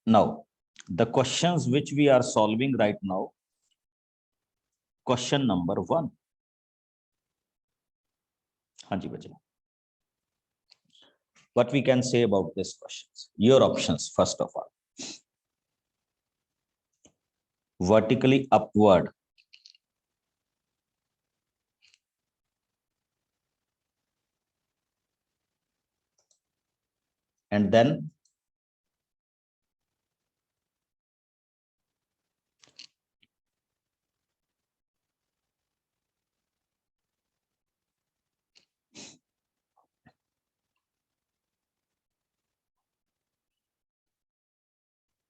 Now, the questions which we are solving right now, question number 1. हाँ जी बच्चे, what we can say about this questions? Your options, first of all. Vertically upward. And then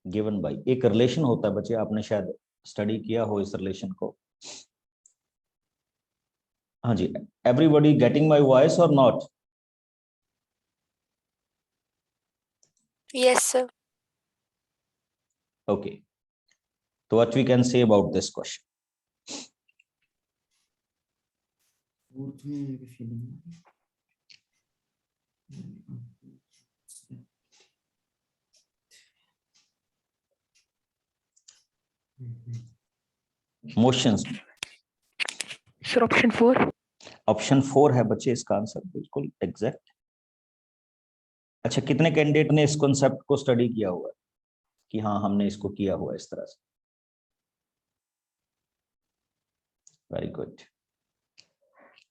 given by, एक relation होता है बच्चे, आपने शायद study किया हो इस रिलेशन को. हाँ जी, एवरीबॉडी गेटिंग माय वॉइस और not? Yes, sir. Okay, so what we can say about this question? Motions. Sir option 4. Option 4 है बच्चे इसका आंसर, बिल्कुल एग्जैक्ट. अच्छा, कितने कैंडिडेट ने इस कॉन्सेप्ट को स्टडी किया हुआ है कि हाँ हमने इसको किया हुआ इस तरह से? Very good.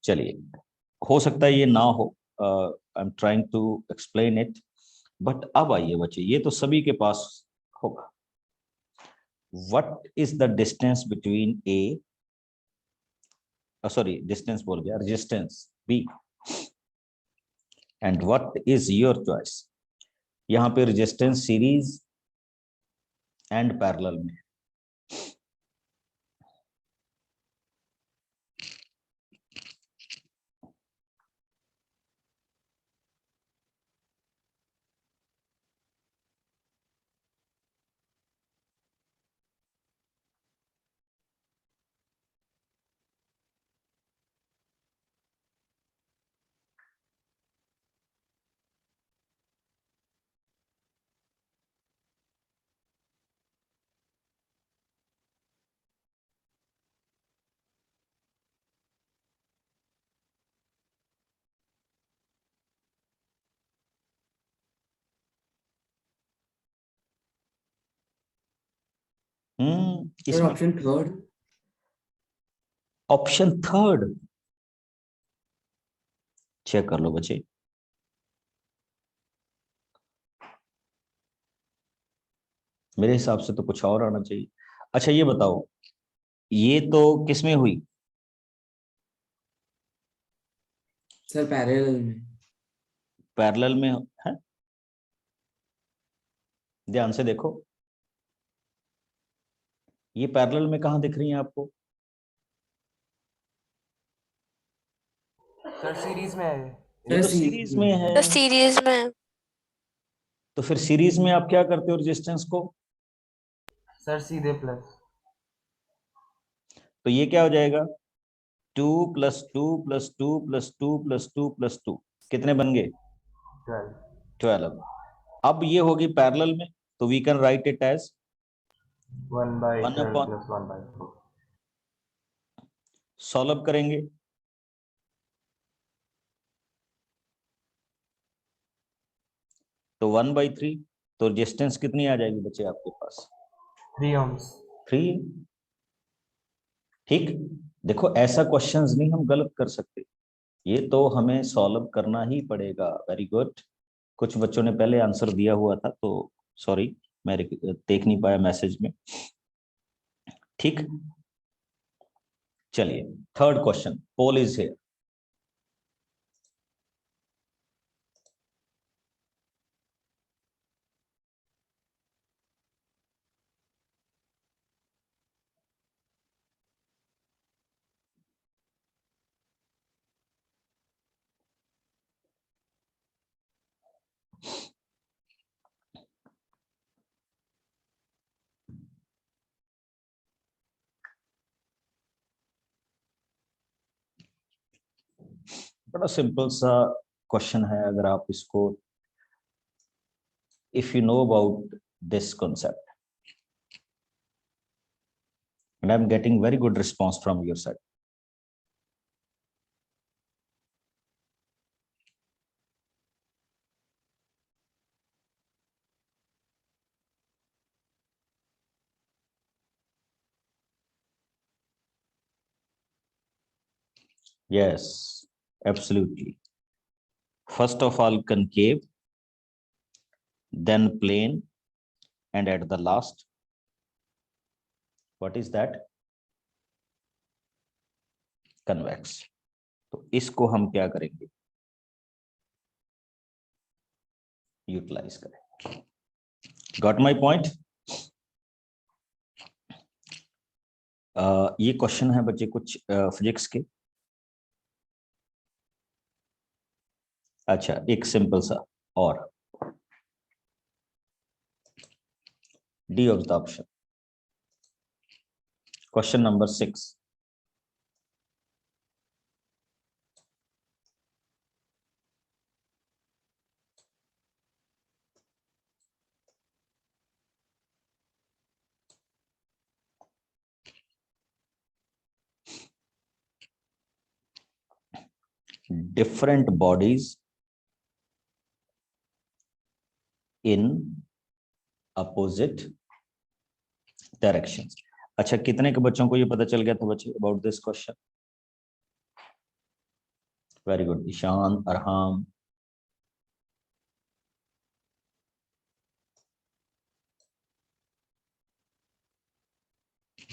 चलिए, हो सकता है ये ना हो, I am trying to explain it, but अब आइए बच्चे, ये तो सभी के पास होगा. What is the distance between A, sorry distance बोल गया, resistance B, and what is your choice? यहाँ पे रेजिस्टेंस सीरीज एंड पैरेलल में. इसमें option third. Option third check कर लो बच्चे. मेरे हिसाब से तो कुछ और आना चाहिए. अच्छा ये बताओ, ये तो किसमें हुई? सर पैरेलल में. पैरेलल में है. ध्यान से देखो, ये पैरेलल में कहां दिख रही है आपको? सर सीरीज में है ये तो सीरीज में है. तो सीरीज में. तो फिर सीरीज में आप क्या करते हो रेजिस्टेंस को? सर सीधे प्लस. तो ये क्या हो जाएगा? 2 + 2 + 2 + 2 + 2 + 2 कितने बन गए? 12. अब ये होगी पैरेलल में, तो we can write it as 1/12 + 1/4. Solve करेंगे तो 1/3. तो रेजिस्टेंस कितनी आ जाएगी बच्चे आपके पास? 3 ohms. 3. ठीक. देखो ऐसा क्वेश्चंस नहीं हम गलत कर सकते, ये तो हमें सॉल्व करना ही पड़ेगा. Very good. कुछ बच्चों ने पहले आंसर दिया हुआ था, तो सॉरी मैं देख नहीं पाया मैसेज में. ठीक. चलिए, third question. Pole is here. बड़ा सिंपल सा क्वेश्चन है. अगर आप इसको, if you know about this concept. And I'm getting very good response from your side. Yes, absolutely. First of all, concave, then plane, and at the last, what is that? Convex. तो इसको हम क्या करेंगे? Utilise करें. Got my point? ये question है बच्चे कुछ फिजिक्स के. अच्छा, एक सिंपल सा और D of the option. Question number 6. Different bodies in opposite directions. अच्छा, कितने के बच्चों को ये पता चल गया था बच्चे about this question? Very good. Ishan, Arham.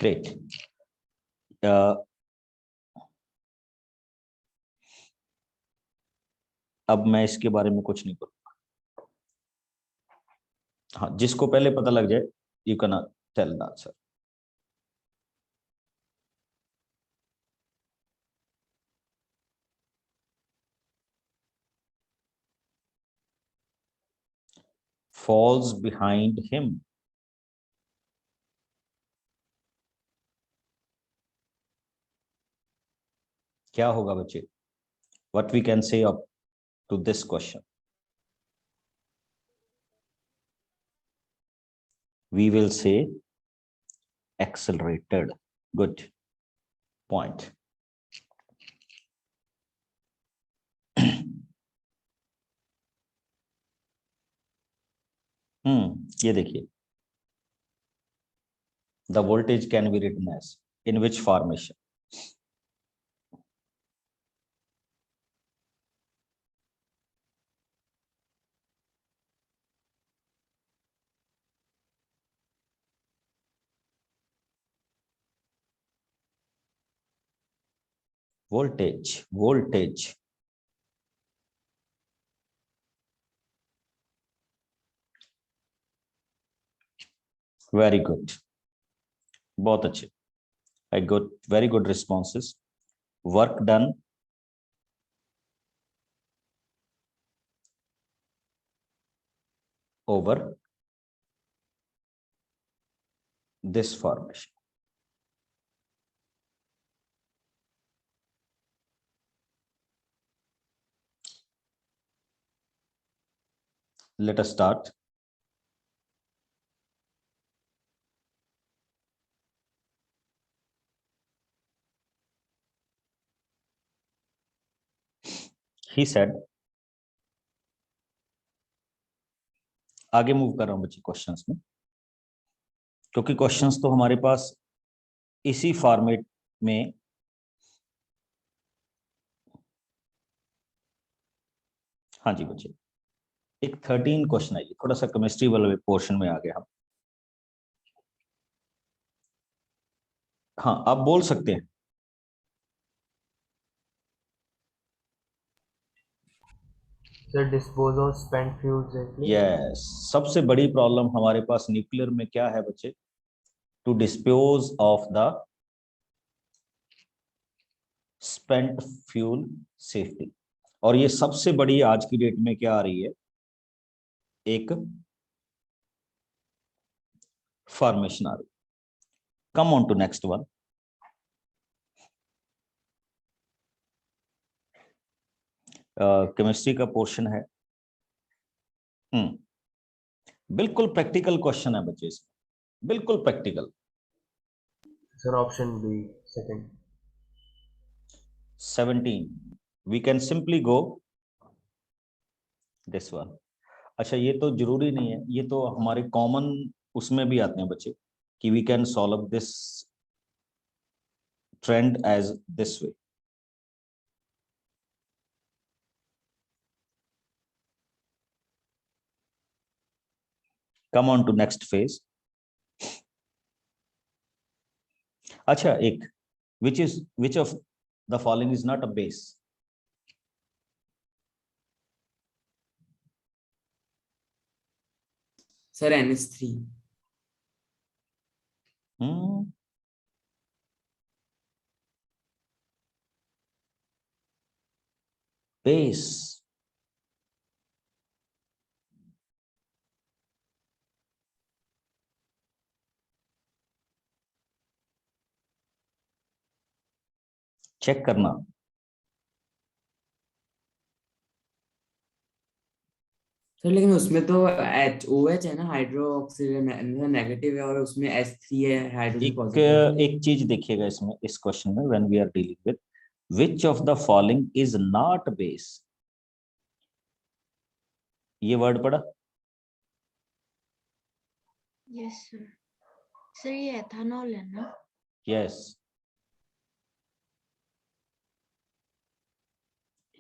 Great. अब मैं इसके बारे में कुछ नहीं करूंगा. हाँ, जिसको पहले पता लग जाए you can tell the answer. falls behind him. क्या होगा बच्चे? What we can say up to this question? We will say accelerated. Good point. ये देखिए. The voltage can be written as in which formation? Voltage. Very good. बहुत अच्छे. I got very good responses. Work done. Over this formation. Let us start. He said. आगे move कर रहा हूं बच्चे questions में, क्योंकि क्वेश्चंस तो हमारे पास इसी फॉर्मेट में हाँ जी बच्चे, एक 13 क्वेश्चन है. थोड़ा सा केमिस्ट्री वाले पोर्शन में आ गए हम. हाँ, आप बोल सकते हैं. Sir, dispose of spent fuel safely. Yes, सबसे बड़ी प्रॉब्लम हमारे पास न्यूक्लियर में क्या है बच्चे? To dispose of the spent fuel safety. और ये सबसे बड़ी आज की डेट में क्या आ रही है? एक फॉर्मेशन आ रही. Come on to next one. Chemistry का पोर्शन है. बिल्कुल प्रैक्टिकल क्वेश्चन है बच्चे, इसमें बिल्कुल practical. Sir, option B, second. 17 we can simply go this one. अच्छा ये तो जरूरी नहीं है, ये तो हमारे कॉमन उसमें भी आते हैं बच्चे कि we can solve this trend as this way. Come on to next phase. अच्छा एक which of the following is not a base. Sir NH3। Base check करना। सर लेकिन उसमें तो OH है ना, हाइड्रो ऑक्सीजन नेगेटिव है, और उसमें H3 है, हाइड्रोजन एक पॉजिटिव। एक चीज देखिएगा इसमें, इस क्वेश्चन में when we are dealing with which of the following is not base, ये वर्ड पढ़ा? Yes sir. सर ये एथेनॉल है ना? यस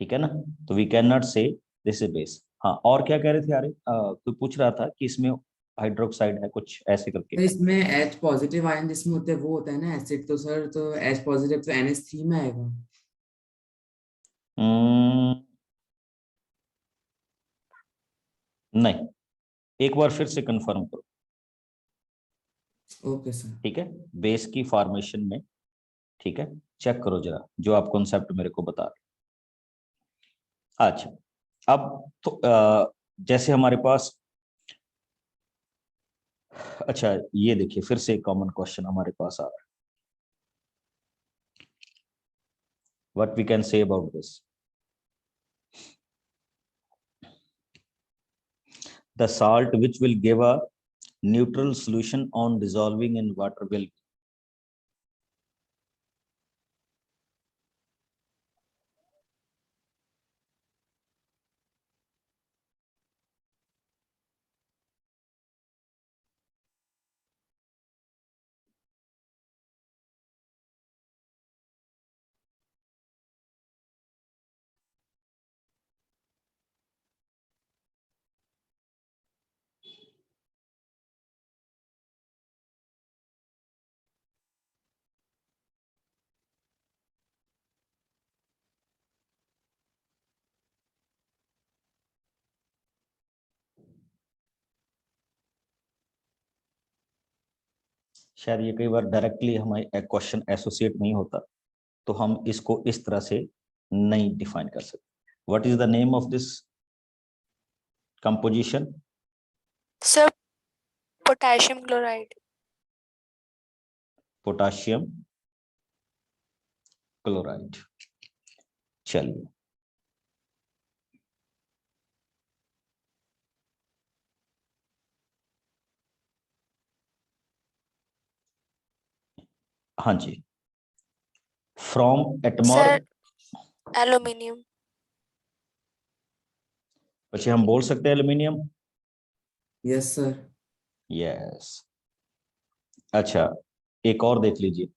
ठीक है ना, तो we can not say this is base. हाँ और क्या कह रहे थे यार, कोई पूछ रहा था कि इसमें हाइड्रोक्साइड है कुछ ऐसे करके। तो इसमें H पॉजिटिव आयन जिसमें होते हैं वो होता है ना एसिड, तो सर तो H पॉजिटिव तो NH3 में आएगा। नहीं, एक बार फिर से कंफर्म करो। Okay sir. ठीक है, बेस की फॉर्मेशन में, ठीक है, चेक करो जरा जो आप कॉन्सेप्ट मेरे को बता रहे। अच्छा अब तो जैसे हमारे पास, अच्छा ये देखिए फिर से एक कॉमन क्वेश्चन हमारे पास आ रहा है। What we can say about this, the salt which will give a neutral solution on dissolving in water will, शायद ये कई बार डायरेक्टली हमारे क्वेश्चन एसोसिएट नहीं होता, तो हम इसको इस तरह से नहीं डिफाइन कर सकते। What is the name of this composition? Sir, potassium chloride. Potassium chloride. चलिए हाँ जी, फ्रॉम एटमॉर, Sir, aluminium. वैसे हम बोल सकते हैं एल्यूमिनियम। Yes sir. यस अच्छा एक और देख लीजिए,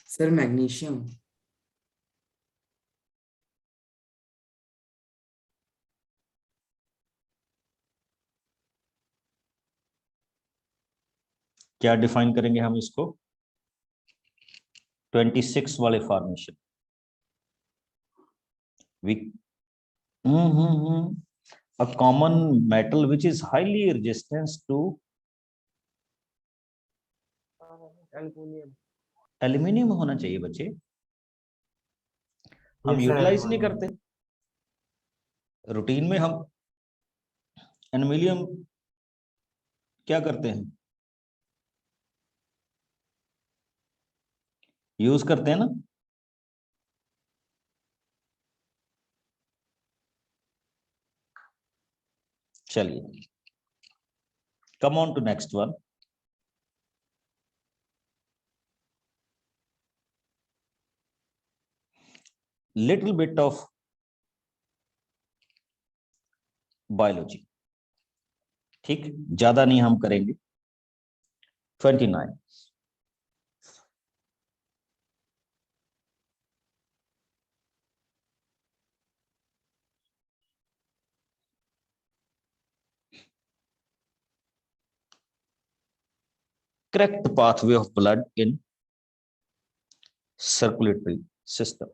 सर मैग्नीशियम। क्या डिफाइन करेंगे हम इसको? 26 वाले formation, we a common metal which is highly resistant to Aluminium. Aluminium होना चाहिए बच्चे, हम Yes, sir, यूटिलाइज नहीं aluminium. करते रूटीन में, हम एल्यूमिनियम क्या करते हैं? यूज करते हैं ना? चलिए, come on to next one. Little bit of biology. ठीक, ज्यादा नहीं हम करेंगे. 29. Correct the pathway of blood in circulatory system.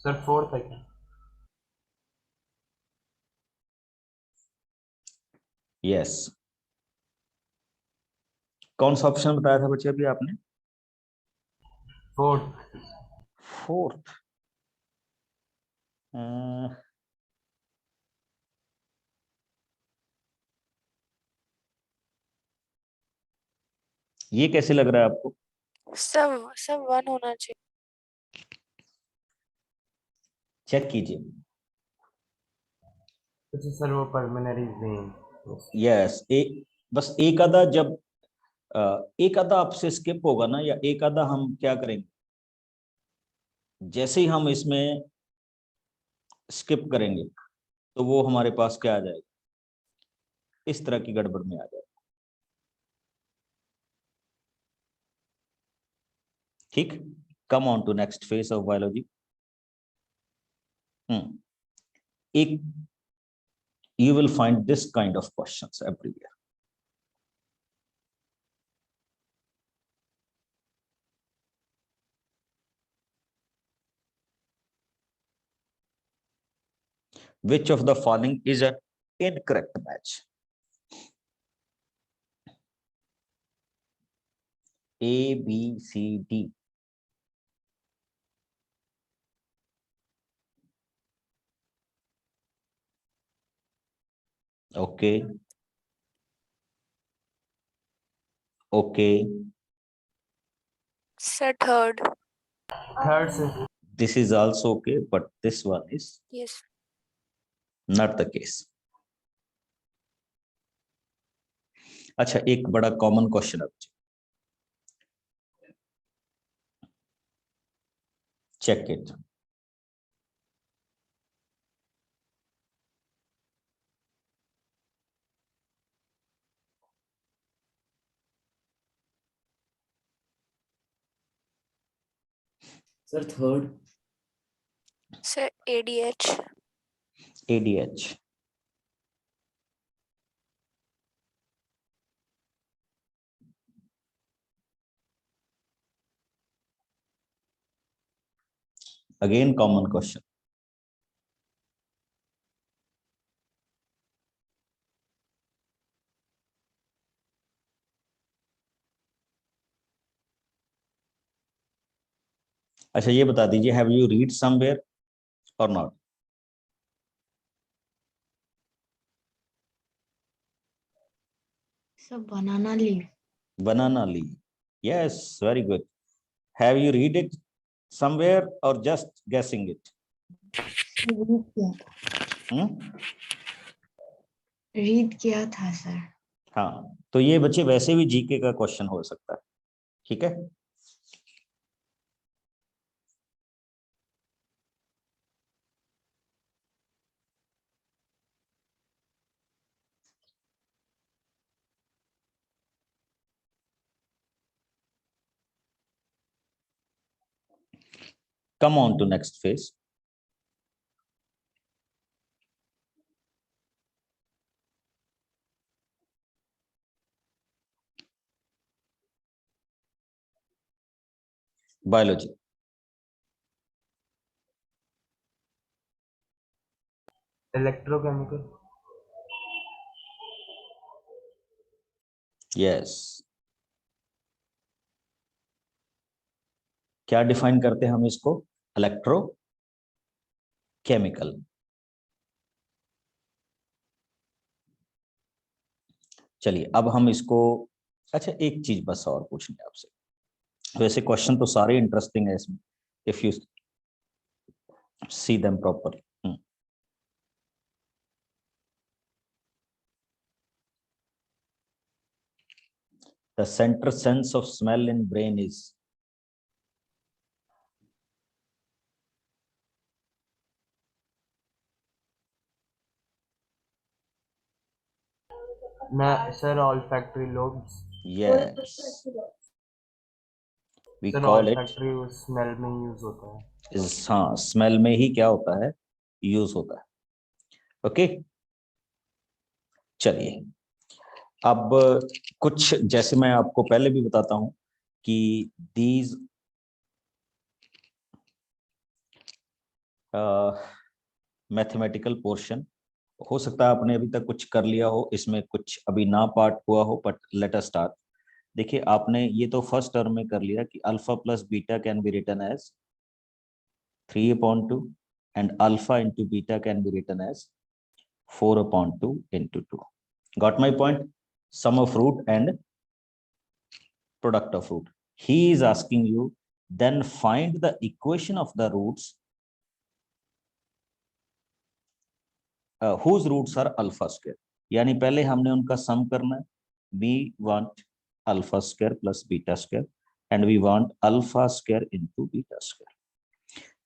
Sir, fourth है क्या? Yes. कौन सा ऑप्शन बताया था बच्चे अभी आपने? Fourth. फोर्थ. ये कैसे लग रहा है आपको? सब 1 होना चाहिए. चेक कीजिए. अच्छा सर, वो pulmonary vein. यस, एक बस एक आधा जब एक आधा आपसे स्किप होगा ना, या एक आधा हम क्या करेंगे, जैसे ही हम इसमें स्किप करेंगे तो वो हमारे पास क्या आ जाएगा, इस तरह की गड़बड़ में आ जाएगा. ठीक, come on to next phase of biology. एक you will find this kind of questions everywhere. Which of the following is an incorrect match? A, B, C, D. Okay. Okay. Sir, third. Third sir. This is also okay, but this one is Yes. not the case. अच्छा, एक बड़ा common question है. Check it. Sir third. Sir, ADH. ADH. Again, common question. अच्छा, ये बता दीजिए, have you read somewhere और not? Sir, banana leaf. Banana leaf. Yes, very good. Have you read it somewhere or just guessing it? Read किया था sir. हाँ, तो ये बच्चे वैसे भी जीके का क्वेश्चन हो सकता है. ठीक है. Come on to next phase. Biology. Electrochemical. Yes. क्या डिफाइन करते हैं हम इसको? Electro chemical. चलिए अब हम इसको, अच्छा एक चीज बस और पूछनी है आपसे, वैसे क्वेश्चन तो सारे इंटरेस्टिंग है इसमें, if you see them properly. The center sense of smell in brain is Sir, olfactory lobes. yes, we Sir, call it olfactory smell में use होता है. is, हाँ स्मेल में ही क्या होता है, यूज होता है। ओके चलिए अब कुछ, जैसे मैं आपको पहले भी बताता हूं कि दीज मैथमेटिकल पोर्शन, हो सकता है आपने अभी तक कुछ कर लिया हो, इसमें कुछ अभी ना पार्ट हुआ हो, बट लेट अस स्टार्ट। देखिए आपने ये तो फर्स्ट टर्म में कर लिया कि alpha plus beta can be written as 3/2 and alpha into beta can be written as 4/2 into 2. Got my point? Sum of root and product of root. He is asking you then find the equation of the roots whose roots are alpha square. यानी पहले हमने उनका सम करना है। We want alpha square plus beta square and we want alpha square into beta square.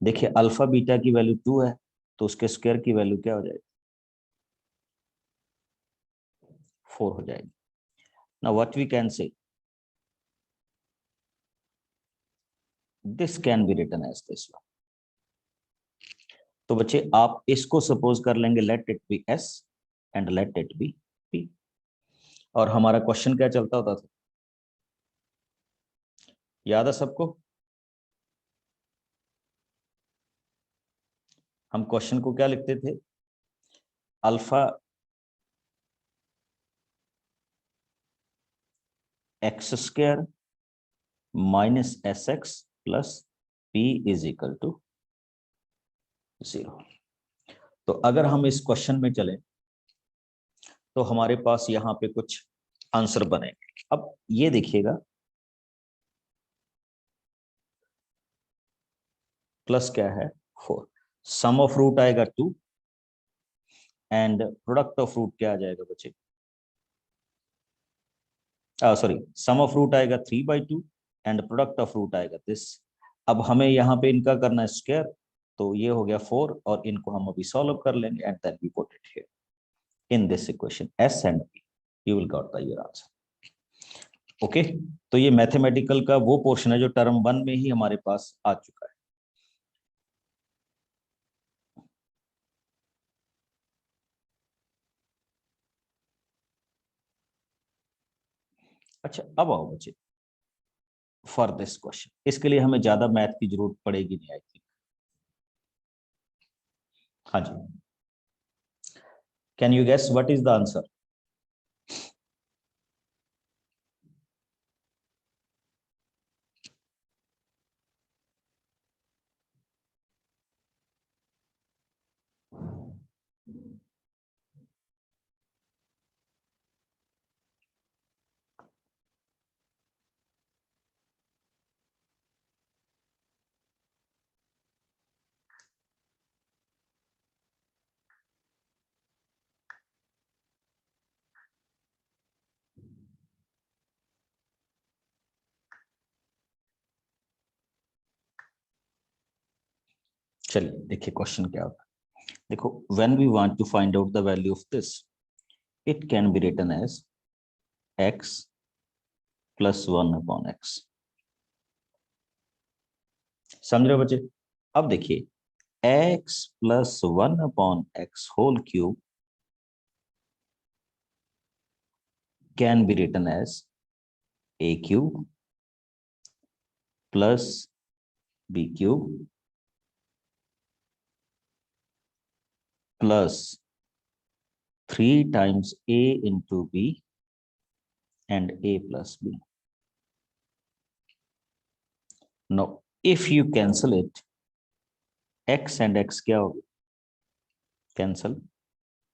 देखिए alpha beta की value 2 है तो उसके स्क्वायर की वैल्यू क्या हो जाएगी, 4 हो जाएगी। Now what we can say, this can be written as this one. तो बच्चे आप इसको सपोज कर लेंगे let it be s and let it be p, और हमारा क्वेश्चन क्या चलता होता था, याद है सबको? हम क्वेश्चन को क्या लिखते थे, alpha x square minus s x plus p is equal to 0। तो अगर हम इस क्वेश्चन में चलें तो हमारे पास यहाँ पे कुछ आंसर बनेंगे। अब ये देखिएगा, प्लस क्या है 4, सम ऑफ रूट आएगा 2 एंड प्रोडक्ट ऑफ रूट क्या आ जाएगा बच्चे, सॉरी सम ऑफ रूट आएगा 3/2 एंड प्रोडक्ट ऑफ रूट आएगा दिस। अब हमें यहाँ पे इनका करना है स्क्वायर, तो ये हो गया 4 और इनको हम अभी सॉल्व कर लेंगे and then we put it here in this equation s and p, you will got the your answer. Okay, तो ये मैथमेटिकल का वो पोर्शन है जो टर्म 1 में ही हमारे पास आ चुका है। अच्छा अब आओ बच्चे फॉर दिस क्वेश्चन, इसके लिए हमें ज्यादा मैथ की जरूरत पड़ेगी नहीं आई थिंक। हाँ जी, can you guess what is the answer? चलिए देखिए क्वेश्चन क्या होता है। देखो when we want to find out the value of this, it can be written as x plus 1/x। समझ रहे हो बच्चे? अब देखिए x plus 1/x whole cube can be written as a cube plus b cube plus 3 times a into b and a plus b. Now if you cancel it, x and x क्या होगा, cancel,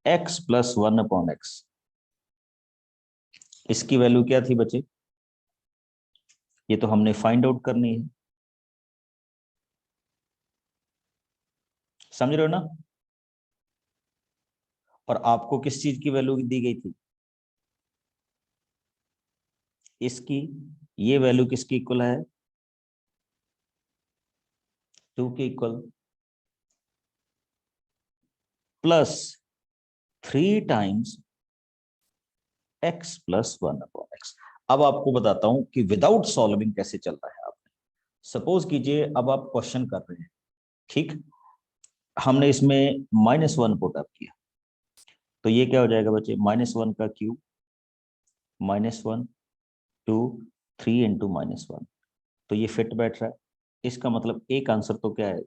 x plus 1/x इसकी value क्या थी बच्चे? ये तो हमने find out करनी है, समझ रहे हो ना? और आपको किस चीज की वैल्यू दी गई थी? इसकी। ये वैल्यू किसकी इक्वल है? 2 के equal, plus 3 times x plus 1/x। अब आपको बताता हूं कि विदाउट सॉल्विंग कैसे चलता है। आपने सपोज कीजिए, अब आप क्वेश्चन कर रहे हैं, ठीक, हमने इसमें -1 पुट अप किया, तो ये क्या हो जाएगा बच्चे? -1 का क्यूब, -1 2 3 इंटू -1, तो ये फिट बैठ रहा है। इसका मतलब एक आंसर तो क्या है?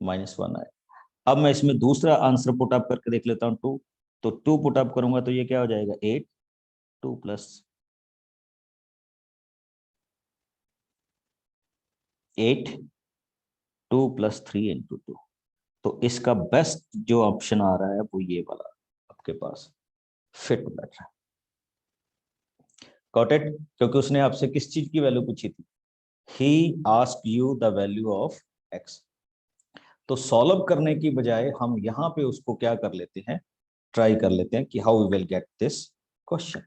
-1 आए। अब मैं इसमें दूसरा आंसर पुट अप करके देख लेता हूँ, 2, तो 2 पुट अप करूंगा तो ये क्या हो जाएगा? 8, 2 प्लस 8, 2 प्लस 3 इंटू 2। तो इसका बेस्ट जो ऑप्शन आ रहा है वो ये वाला आपके पास फिट बैठ रहा है। Got it? क्योंकि उसने आपसे किस चीज की वैल्यू पूछी थी? He ask you the value of x. तो सॉल्व करने की बजाय हम यहां पे उसको क्या कर लेते हैं, ट्राई कर लेते हैं कि how we will get this question.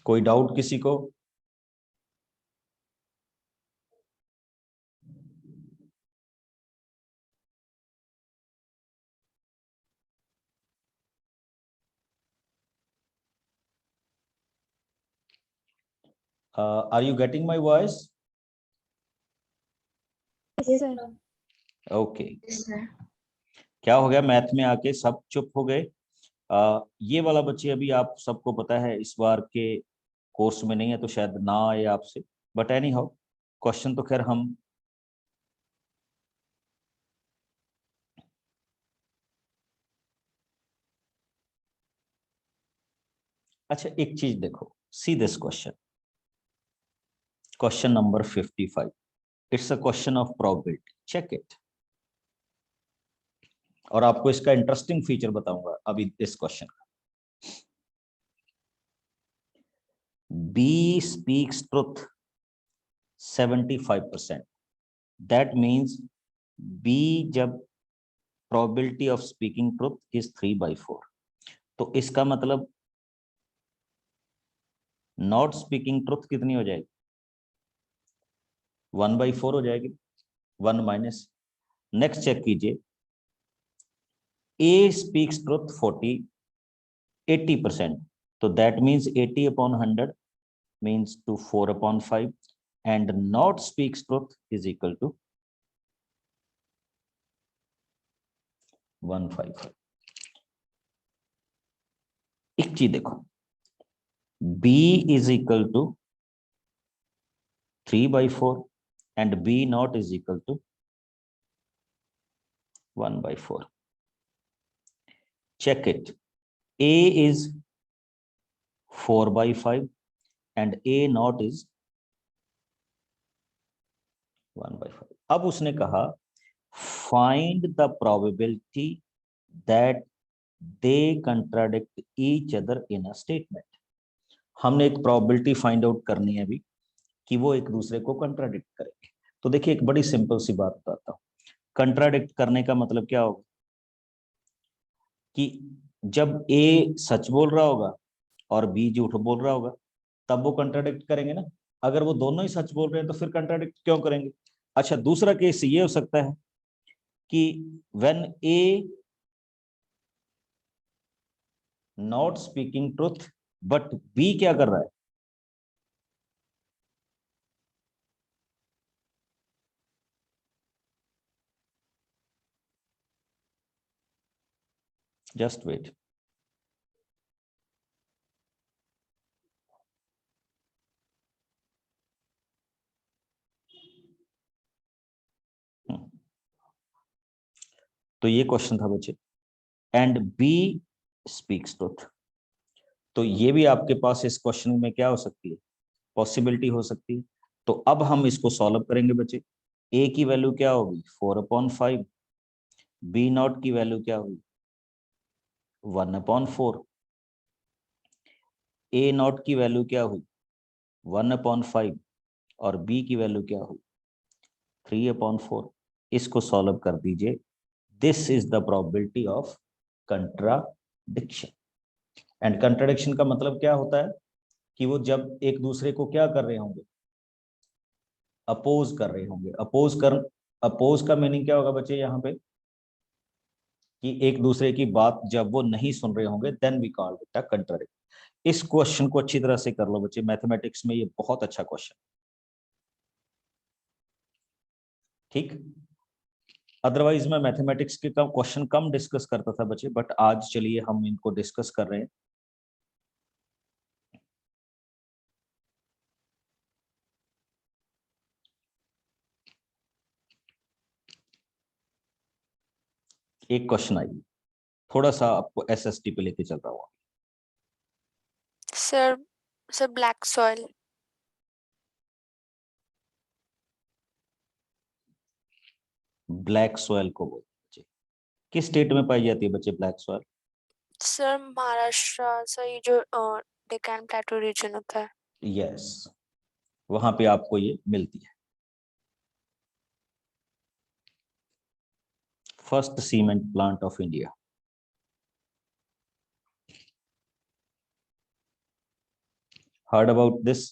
कोई डाउट किसी को? Are you getting my voice? Yes, sir. Okay. Yes, sir. क्या हो गया, मैथ में आके सब चुप हो गए? ये वाला बच्चे अभी आप सबको पता है इस बार के कोर्स में नहीं है, तो शायद ना आए आपसे, बट एनी हाउ क्वेश्चन तो खैर हम अच्छा एक चीज देखो, see this question, question number 55। It's a question of probability, check it. और आपको इसका इंटरेस्टिंग फीचर बताऊंगा अभी इस क्वेश्चन का। B speaks truth 75%, that means B जब probability of speaking truth is 3/4, तो इसका मतलब नॉट स्पीकिंग ट्रुथ कितनी हो जाएगी? 1/4 हो जाएगी, 1 माइनस। नेक्स्ट चेक कीजिए, ए स्पीक्स ट्रुथ 80%, तो that means 80/100 means to 4/5, and not speaks truth is equal to 155। एक चीज देखो, b is equal to 3/4 and b not is equal to 1/4। check it, a is 4/5 and a not is 1/5। अब उसने कहा find the probability that they contradict each other in a statement। हमने एक probability find out करनी है अभी कि वो एक दूसरे को कंट्राडिक्ट करेंगे। तो देखिए एक बड़ी सिंपल सी बात बताता हूँ, कंट्राडिक्ट करने का मतलब क्या होगा कि जब ए सच बोल रहा होगा और बी झूठ बोल रहा होगा तब वो कंट्राडिक्ट करेंगे ना। अगर वो दोनों ही सच बोल रहे हैं तो फिर कंट्राडिक्ट क्यों करेंगे? अच्छा, दूसरा केस ये हो सकता है कि when A not speaking truth but B क्या कर रहा है? Just wait. तो ये क्वेश्चन था बच्चे, एंड बी स्पीक्स ट्रुथ। तो ये भी आपके पास इस क्वेश्चन में क्या हो सकती है? पॉसिबिलिटी हो सकती है। तो अब हम इसको सॉल्व करेंगे बच्चे। ए की वैल्यू क्या होगी? 4/5 बी नॉट की वैल्यू क्या हुई 1/4, ए नॉट की वैल्यू क्या हुई 1/5 और बी की वैल्यू क्या हुई 3/4। इसको सॉल्व कर दीजिए। This is the probability of contradiction. And contradiction का मतलब क्या होता है कि वो जब एक दूसरे को क्या कर रहे होंगे, अपोज कर रहे होंगे। अपोज का मीनिंग क्या होगा बच्चे यहाँ पे, कि एक दूसरे की बात जब वो नहीं सुन रहे होंगे, then we call it a contradiction. इस क्वेश्चन को अच्छी तरह से कर लो बच्चे, मैथमेटिक्स में ये बहुत अच्छा क्वेश्चन। ठीक, अदरवाइज मैं मैथमेटिक्स के क्वेश्चन कम डिस्कस करता था बच्चे, बट आज चलिए हम इनको डिस्कस कर रहे हैं। एक क्वेश्चन आइए, थोड़ा सा आपको एसएसटी पे लेके चल रहा हूँ। Sir sir black soil. Black soil को बोलते हैं बच्चे, किस स्टेट में पाई जाती है बच्चे black soil? Sir Maharashtra, sir ये जो डेक्कन प्लेटू रीजन होता है। यस, वहां पे आपको ये मिलती है। First cement plant of India. Heard about this?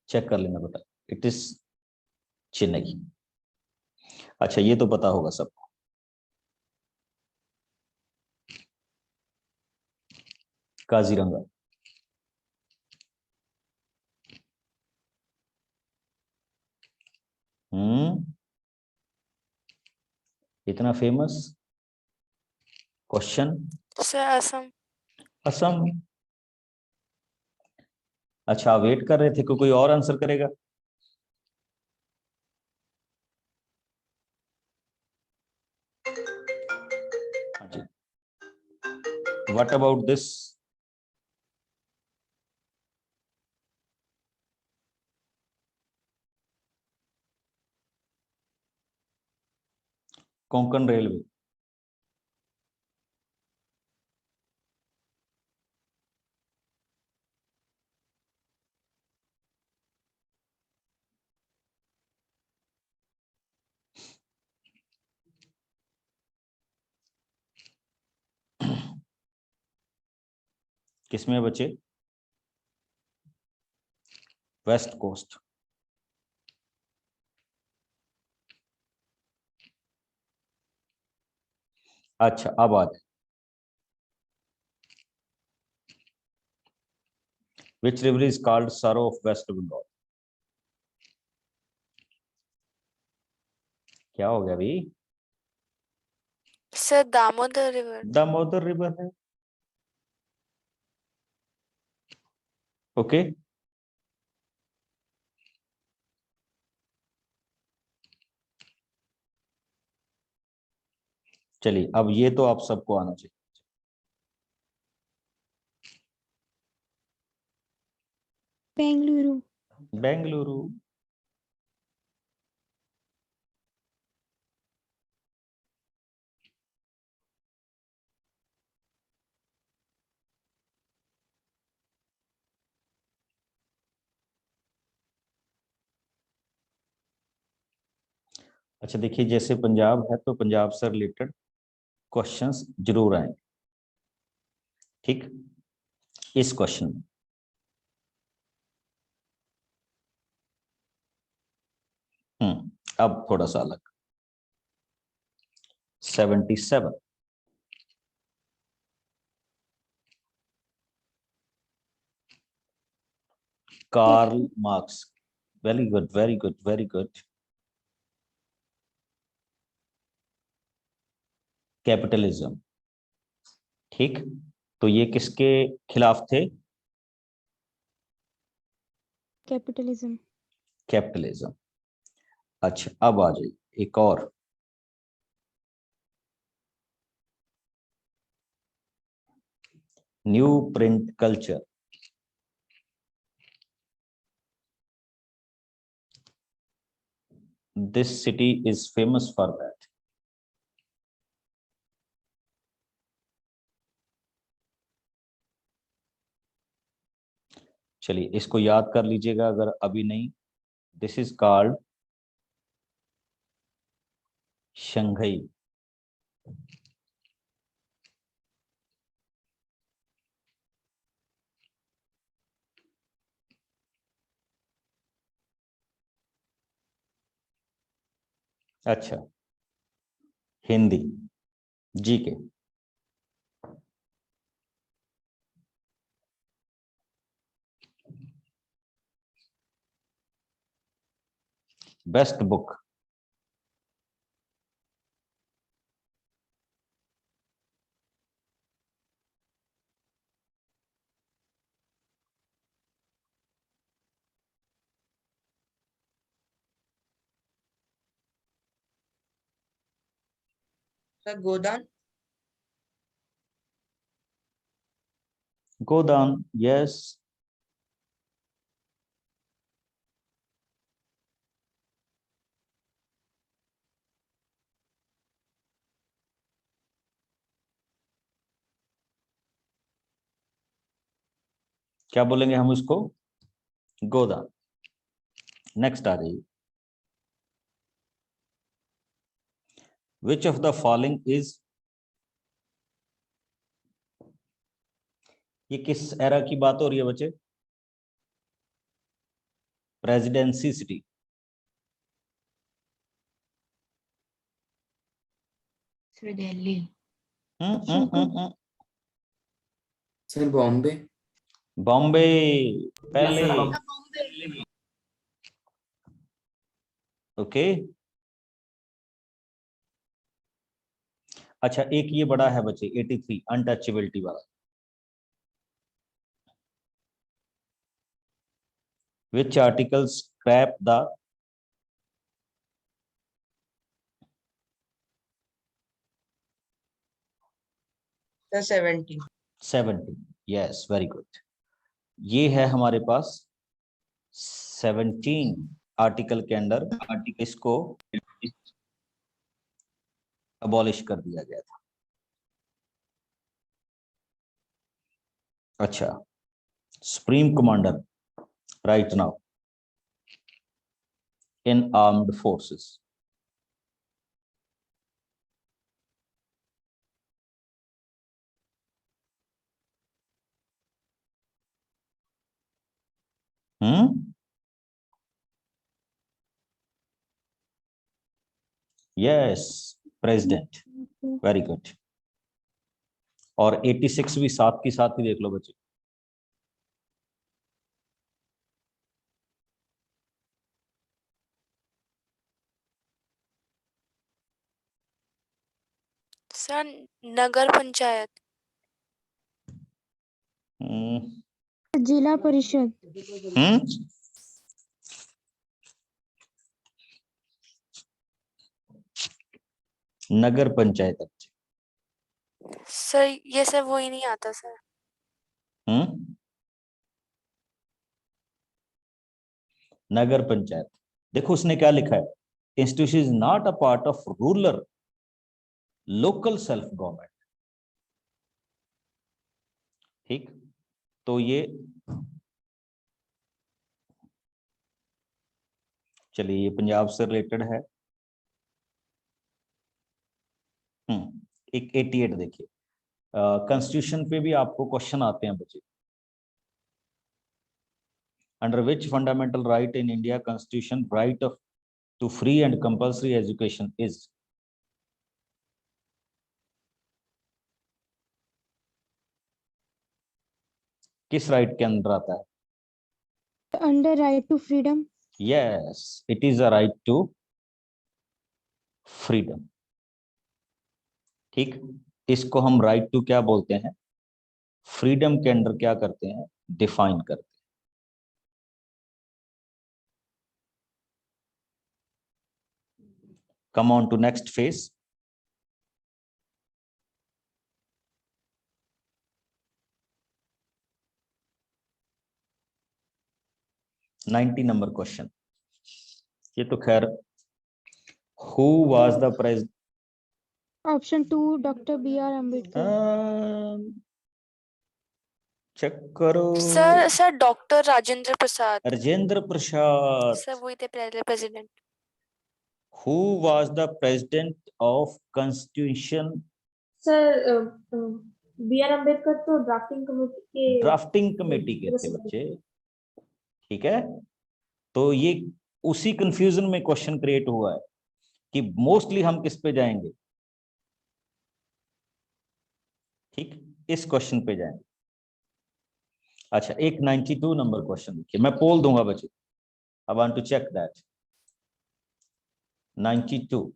Check कर लेना बेटा, इट इज चेन्नई। अच्छा, ये तो पता होगा सबको। काजीरंगा। इतना famous question. Sir Assam. Assam. अच्छा, वेट कर रहे थे कि कोई और आंसर करेगा। हाँ जी, what about this? Konkan railway. किसमें बचे? West coast. अच्छा, अब आ जाए, which river is called sorrow of West Bengal? क्या हो गया भाई? Sir Damodar river. Damodar river है। ओके, चलिए अब ये तो आप सबको आना चाहिए। बेंगलुरु। बेंगलुरु। अच्छा देखिए, जैसे पंजाब है तो पंजाब से रिलेटेड क्वेश्चंस जरूर आएंगे। ठीक, इस क्वेश्चन में अब थोड़ा सा अलग। 77। Karl Marx. Very good, very good, very good. Capitalism. ठीक, तो ये किसके खिलाफ थे? कैपिटलिज्म। कैपिटलिज्म। अच्छा, अब आ जाइए एक और। New print culture, this city is famous for that. चलिए इसको याद कर लीजिएगा अगर अभी नहीं। This is called Shanghai. अच्छा, हिंदी जी के। Best book, sir Godan. Godan, yes. क्या बोलेंगे हम उसको? गोदान। नेक्स्ट आ जाइए। Which of the following is, ये किस एरा की बात हो रही है बच्चे? Presidency city. Sir Delhi. Sir Bombay. Bombay पहले। Yes, sir. ओके। अच्छा, एक ये बड़ा है बच्चे 83 अनटचेबिलिटी वाला। Which article scrap the, sir 70। 70, yes, very good. ये है हमारे पास 17 आर्टिकल के अंदर इसको अबॉलिश कर दिया गया था। अच्छा, supreme commander right now in armed forces, yes, president, very good. और 86 भी साथ की साथ ही देख लो बच्चे। सर नगर पंचायत। जिला परिषद। नगर पंचायत। सर ये सब वो ही नहीं आता सर। नगर पंचायत, देखो उसने क्या लिखा है, institution is not a part of rural local self government. ठीक, तो ये चलिए ये पंजाब से रिलेटेड है। एक 88 देखिए, कॉन्स्टिट्यूशन पे भी आपको क्वेश्चन आते हैं बच्चे। Under which fundamental right in India constitution right of to free and compulsory education is, किस राइट के अंदर आता है? Under right to freedom. Yes, it is a right to freedom. ठीक, इसको हम राइट टू क्या बोलते हैं? फ्रीडम के अंदर क्या करते हैं? डिफाइन करते हैं। Come on to next phase. 90 number question, ये तो खैर, who was the president, option 2 doctor B.R. Ambedkar. Check करो। Sir doctor Rajendra Prasad Rajendra Prasad. Sir वही थे पहले president. Who was the president of constitution? Sir B.R. Ambedkar तो ड्राफ्टिंग कमेटी के के थे बच्चे, ठीक है। तो ये उसी कंफ्यूजन में क्वेश्चन क्रिएट हुआ है कि मोस्टली हम किस पे जाएंगे, ठीक, इस क्वेश्चन पे जाएंगे। अच्छा, एक 92 नंबर क्वेश्चन देखिए, मैं पोल दूंगा बच्चे, I want to check that. 92,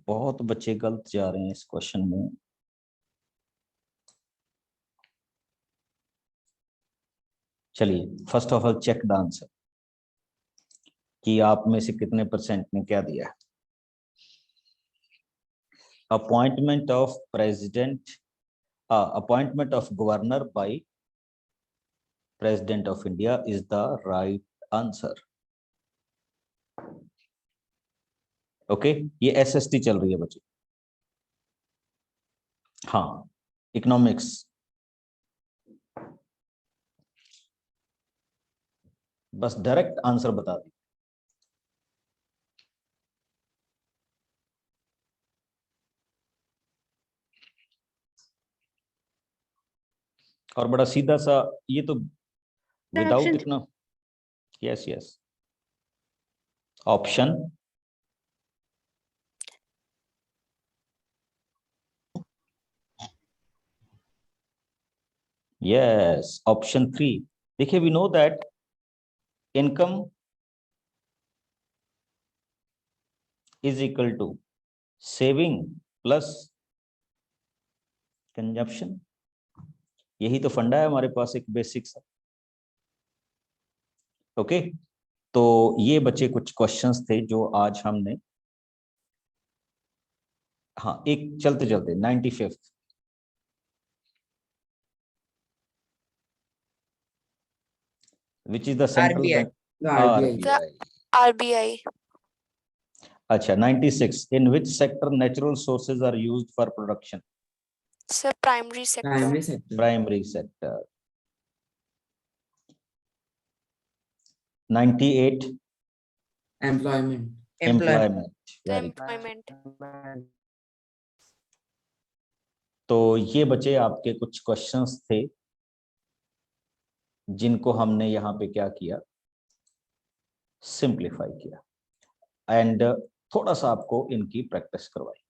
बहुत बच्चे गलत जा रहे हैं इस क्वेश्चन में। चलिए, first of all check the answer कि आप में से कितने परसेंट ने क्या दिया। Appointment of president, appointment of governor by president of India is the right answer. Okay, ये एसएसटी चल रही है बच्चे। हाँ, इकोनॉमिक्स, बस डायरेक्ट आंसर बता दी। और बड़ा सीधा सा, ये तो विदाउट इतना, yes yes, option yes, option 3। देखिए, we know that income is equal to saving plus consumption, यही तो फंडा है हमारे पास, एक बेसिक्स है। ओके, तो ये बच्चे कुछ क्वेश्चंस थे जो आज हमने, हाँ, एक चलते चलते 95th, which is the central RBI. बैंक? RBI। RBI अच्छा, 96, in which sector natural sources are used for production? Sir primary sector. Primary sector. Primary sector. 98, employment. Employment. Very good. Employment. तो ये बच्चे आपके कुछ क्वेश्चंस थे जिनको हमने यहाँ पे क्या किया, सिंप्लीफाई किया एंड थोड़ा सा आपको इनकी प्रैक्टिस करवाई।